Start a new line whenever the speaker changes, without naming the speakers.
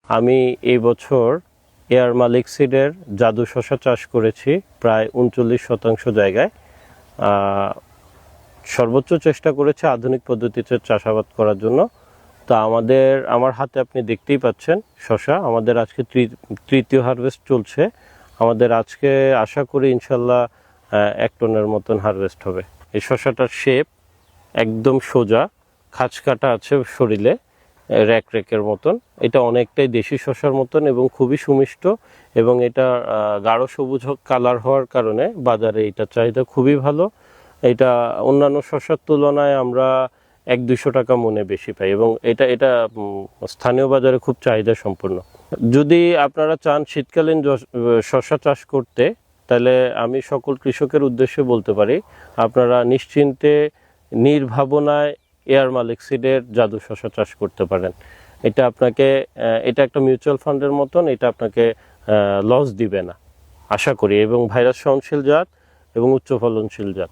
আমি এই বছর এয়ার মালিক সিডের জাদু শসা চাষ করেছি প্রায় 39% জায়গায়। সর্বোচ্চ চেষ্টা করেছে আধুনিক পদ্ধতিতে চাষাবাদ করার জন্য। তো আমার হাতে আপনি দেখতেই পাচ্ছেন শসা। আমাদের আজকে তৃতীয় হারভেস্ট চলছে। আমাদের আজকে আশা করি ইনশাল্লাহ 1 টনের মতন হারভেস্ট হবে। এই শসাটার শেপ একদম সোজা, খাঁচ কাটা আছে শরীরে, র্যাকের মতন। এটা অনেকটাই দেশি শসার মতন এবং খুবই সুমিষ্ট, এবং এটা গাঢ় সবুজ কালার হওয়ার কারণে বাজারে এটার চাহিদা খুবই ভালো। এটা অন্যান্য শসার তুলনায় আমরা 100-200 টাকা মনে বেশি পাই, এবং এটা স্থানীয় বাজারে খুব চাহিদা সম্পন্ন। যদি আপনারা চান শীতকালীন শসা চাষ করতে, তাহলে আমি সকল কৃষকের উদ্দেশ্যে বলতে পারি আপনারা নিশ্চিন্তে নির্ভাবনায় এয়ার মালিক সিডের জাদু শসা চাষ করতে পারেন। এটা একটা মিউচুয়াল ফান্ডের মতন, এটা আপনাকে লস দিবে না আশা করি, এবং ভাইরাস সহনশীল জাত এবং উচ্চ ফলনশীল জাত।